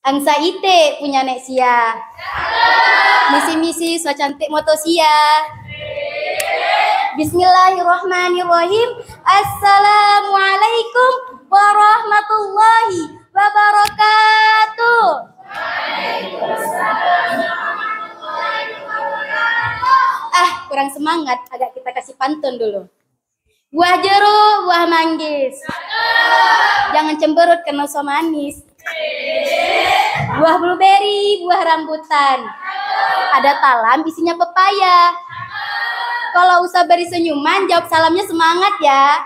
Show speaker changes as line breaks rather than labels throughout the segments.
Angsa ite punya nek sia. Misi-misi so cantik moto sia. Bismillahirrahmanirrahim. Assalamualaikum warahmatullahi wabarakatuh. Kurang semangat, agak kita kasih pantun dulu. Buah jeruk, buah manggis. Jangan cemberut kena so manis. Buah blueberry, buah rambutan. Ada talam, isinya pepaya. Kalau usah beri senyuman, jawab salamnya semangat ya.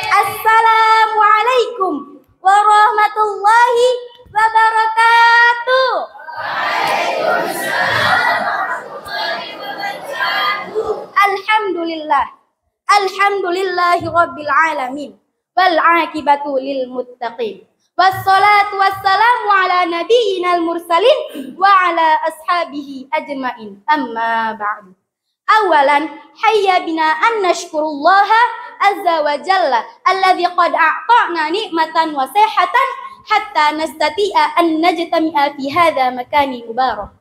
Assalamualaikum warahmatullahi wabarakatuh. Alhamdulillah. Alhamdulillahi rabbil alamin. Wal aqibatu lil muttaqin. Wassalatu wassalamu ala nabiyyinal mursalin wa ala ashabihi ajmain. Amma ba'du. Awalan, hayya bina an nashkurullaha azza wa jalla alladhi qad a'ta'na ni'matan wa sihatan hatta nastati'a an najtami'a fi hadha makani mubarak.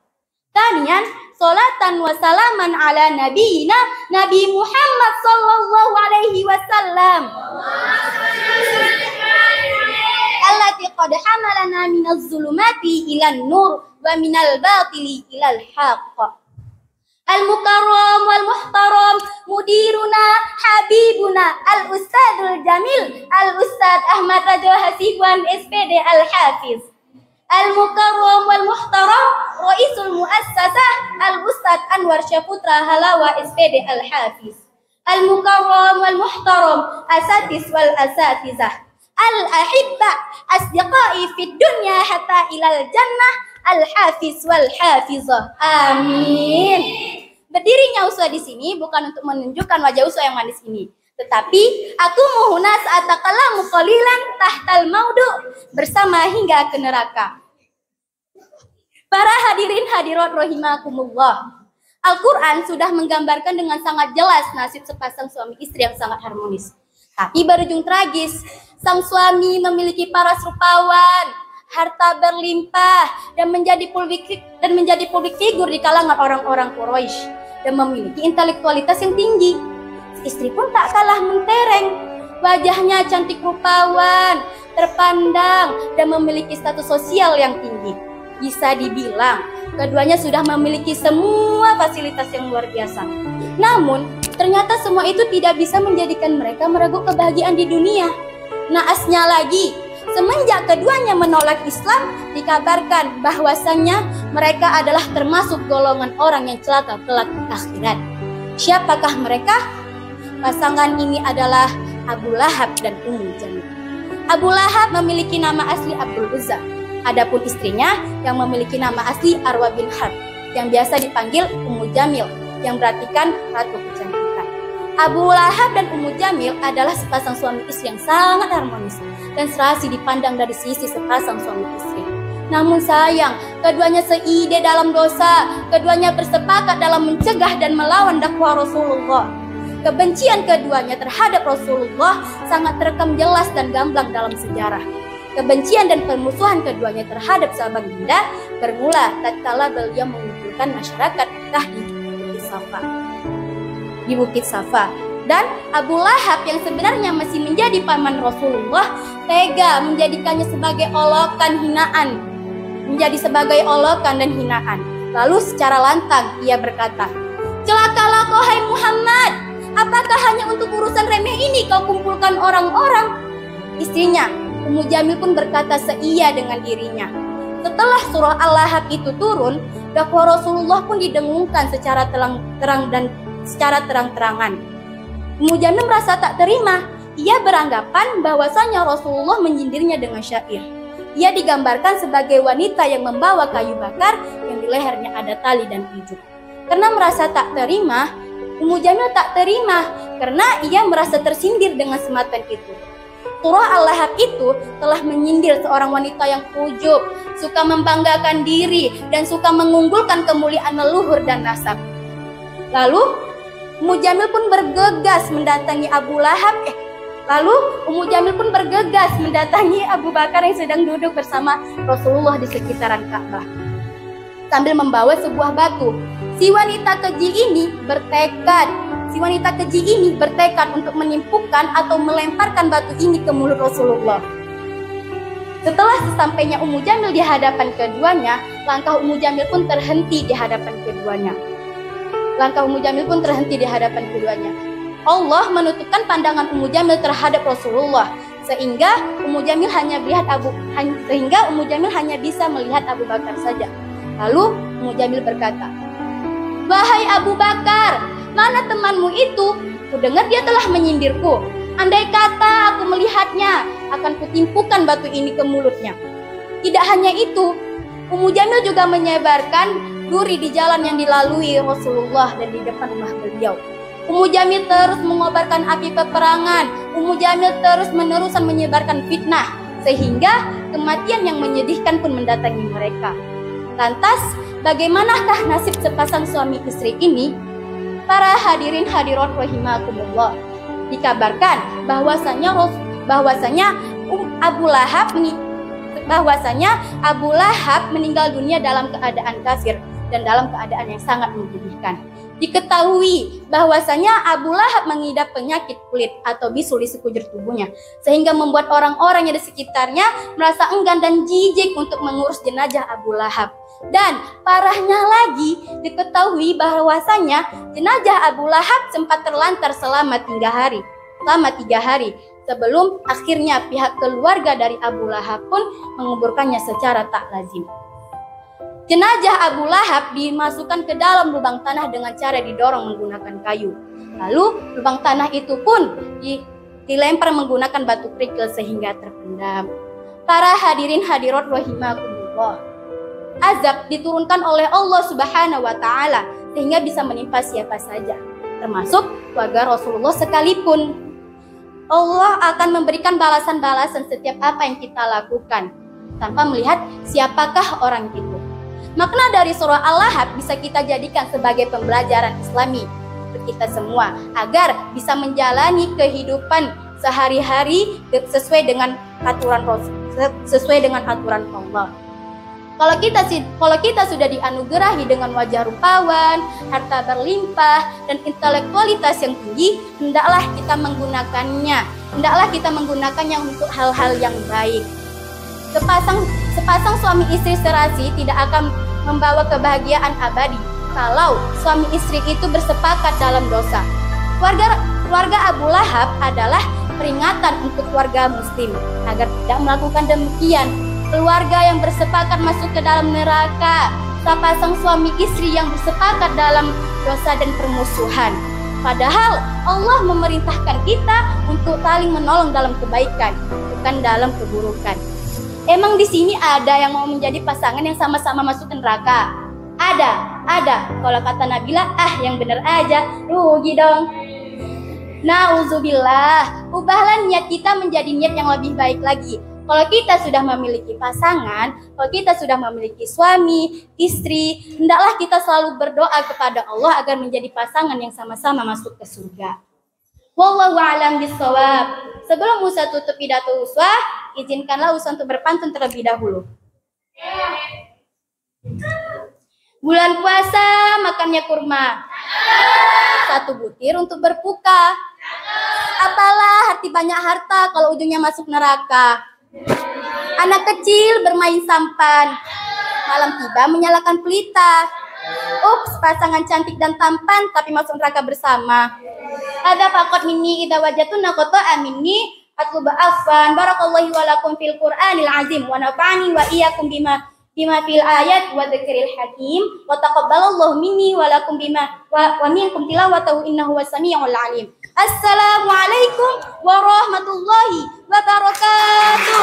Tanian, salatan wa salaman ala nabiyina Nabi Muhammad sallallahu alaihi wasallam. Allati qad hamalana minaz zulumati ilan nur wa minal batili ilal haqq. Al-mukarram wal muhtaram mudiruna habibuna al-ustadzul jamil al-ustadz Ahmad Rajo Hasibuan SPD al-Hafiz. Al-mukarram wal muhtaram raisul muassasah al-ustadz Anwar Syaputra Halawa SPD al-Hafiz. Al-mukarram wal muhtaram asatis wal asatizah. Al-ahibba asdiqai fid dunya hatta ilal jannah al-hafiz wal hafizah. Amin. Berdirinya Uswa di sini bukan untuk menunjukkan wajah Uswa yang manis ini, tetapi aku muhuna saat takalamu qalilan tahtal maudu, bersama hingga ke neraka. Para hadirin hadirat rahimakumullah. Al-Quran sudah menggambarkan dengan sangat jelas nasib sepasang suami istri yang sangat harmonis. Tapi berujung tragis, sang suami memiliki paras rupawan, harta berlimpah, dan menjadi publik figur di kalangan orang-orang Quraisy, dan memiliki intelektualitas yang tinggi. Istri pun tak kalah mentereng, wajahnya cantik rupawan, terpandang, dan memiliki status sosial yang tinggi. Bisa dibilang, keduanya sudah memiliki semua fasilitas yang luar biasa. Namun, ternyata semua itu tidak bisa menjadikan mereka meragukan kebahagiaan di dunia. Naasnya lagi, semenjak keduanya menolak Islam, dikabarkan bahwasannya mereka adalah termasuk golongan orang yang celaka kelak di akhirat. Siapakah mereka? Pasangan ini adalah Abu Lahab dan Ummu Jamil. Abu Lahab memiliki nama asli Abdul Uzza. Adapun istrinya yang memiliki nama asli Arwa bin Harb, yang biasa dipanggil Ummu Jamil, yang berartikan ratu kecantikan. Abu Lahab dan Ummu Jamil adalah sepasang suami istri yang sangat harmonis dan serasi dipandang dari sisi sepasang suami istri. Namun sayang, keduanya seide dalam dosa, keduanya bersepakat dalam mencegah dan melawan dakwah Rasulullah. Kebencian keduanya terhadap Rasulullah sangat terekam jelas dan gamblang dalam sejarah. Kebencian dan permusuhan keduanya terhadap sahabat Baginda bermula tatkala beliau mengumpulkan masyarakat Mekah di Bukit Safa. Dan Abu Lahab yang sebenarnya masih menjadi paman Rasulullah tega menjadikannya sebagai olokan dan hinaan. Lalu secara lantang ia berkata, "Celakalah kau hai Muhammad, apakah hanya untuk urusan remeh ini kau kumpulkan orang-orang?" Istrinya Ummu Jamil pun berkata seia dengan dirinya. Setelah surah Al-Lahab itu turun, dakwah Rasulullah pun didengungkan secara terang-terangan. Ummu Jamil merasa tak terima. Ia beranggapan bahwasanya Rasulullah menyindirnya dengan syair. Ia digambarkan sebagai wanita yang membawa kayu bakar yang di lehernya ada tali dan ijuk. Karena merasa tak terima, Ummu Jamil tak terima karena ia merasa tersindir dengan sematan itu. Surah Al-Lahab itu telah menyindir seorang wanita yang ujub, suka membanggakan diri, dan suka mengunggulkan kemuliaan leluhur dan nasab. Lalu, Ummu Jamil pun bergegas mendatangi Abu Lahab. Lalu Ummu Jamil pun bergegas mendatangi Abu Bakar yang sedang duduk bersama Rasulullah di sekitaran Ka'bah sambil membawa sebuah batu. Si wanita keji ini bertekad untuk menimpukan atau melemparkan batu ini ke mulut Rasulullah. Setelah sesampainya Ummu Jamil di hadapan keduanya, langkah Ummu Jamil pun terhenti di hadapan keduanya. Allah menutupkan pandangan Ummu Jamil terhadap Rasulullah sehingga Ummu Jamil hanya bisa melihat Abu Bakar saja. Lalu Ummu Jamil berkata, "Wahai Abu Bakar, mana temanmu itu? Kudengar dia telah menyindirku. Andai kata aku melihatnya, akan kutimpukan batu ini ke mulutnya." Tidak hanya itu, Ummu Jamil juga menyebarkan duri di jalan yang dilalui Rasulullah dan di depan rumah beliau. Ummu Jamil terus mengobarkan api peperangan. Ummu Jamil terus-menerusan menyebarkan fitnah, sehingga kematian yang menyedihkan pun mendatangi mereka. Lantas, bagaimanakah nasib sepasang suami istri ini? Para hadirin hadirat rahimakumullah. Dikabarkan bahwasanya Abu Lahab meninggal dunia dalam keadaan kafir dan dalam keadaan yang sangat menyedihkan. Diketahui bahwasanya Abu Lahab mengidap penyakit kulit atau bisul di sekujur tubuhnya, sehingga membuat orang-orang yang di sekitarnya merasa enggan dan jijik untuk mengurus jenazah Abu Lahab. Dan parahnya lagi, diketahui bahwasanya jenazah Abu Lahab sempat terlantar selama 3 hari sebelum akhirnya pihak keluarga dari Abu Lahab pun menguburkannya secara tak lazim. Jenazah Abu Lahab dimasukkan ke dalam lubang tanah dengan cara didorong menggunakan kayu. Lalu lubang tanah itu pun dilempar menggunakan batu kerikil sehingga terpendam. Para hadirin hadirat rahimakumullah. Azab diturunkan oleh Allah Subhanahu wa taala sehingga bisa menimpa siapa saja, termasuk keluarga Rasulullah sekalipun. Allah akan memberikan balasan-balasan setiap apa yang kita lakukan tanpa melihat siapakah orang itu. Makna dari surah Al-Lahab bisa kita jadikan sebagai pembelajaran Islami untuk kita semua agar bisa menjalani kehidupan sehari-hari sesuai dengan aturan Allah. Kalau kita sudah dianugerahi dengan wajah rupawan, harta berlimpah, dan intelektualitas yang tinggi, hendaklah kita menggunakannya untuk hal-hal yang baik. Sepasang suami istri serasi tidak akan membawa kebahagiaan abadi kalau suami istri itu bersepakat dalam dosa. Keluarga Abu Lahab adalah peringatan untuk keluarga muslim agar tidak melakukan demikian. Keluarga yang bersepakat masuk ke dalam neraka, sepasang suami istri yang bersepakat dalam dosa dan permusuhan. Padahal Allah memerintahkan kita untuk saling menolong dalam kebaikan, bukan dalam keburukan. Emang di sini ada yang mau menjadi pasangan yang sama-sama masuk neraka? Ada. Kalau kata Nabila, yang bener aja, rugi dong. Nauzubillah, ubahlah niat kita menjadi niat yang lebih baik lagi. Kalau kita sudah memiliki pasangan, kalau kita sudah memiliki suami, istri, hendaklah kita selalu berdoa kepada Allah agar menjadi pasangan yang sama-sama masuk ke surga. Wallahu a'lam bishawab. Sebelum Musa tutup pidato uswah, izinkanlah Usa untuk berpantun terlebih dahulu. Bulan puasa makannya kurma, 1 butir untuk berbuka. Apalah arti banyak harta kalau ujungnya masuk neraka. Anak kecil bermain sampan, malam tiba menyalakan pelita. Ups, pasangan cantik dan tampan tapi masuk neraka bersama. Ada fakot minni idza wajatuna qata minni atluba afwan. Barakallahu wa lakum fil Qur'anil azim wa nafa'ani wa iyyakum bima fil ayat wa dzikril hakim wa taqabbalallahu minni wa lakum wa minkum tilawatahu innahu was-sami'ul 'alim. Assalamualaikum warahmatullahi wabarakatuh.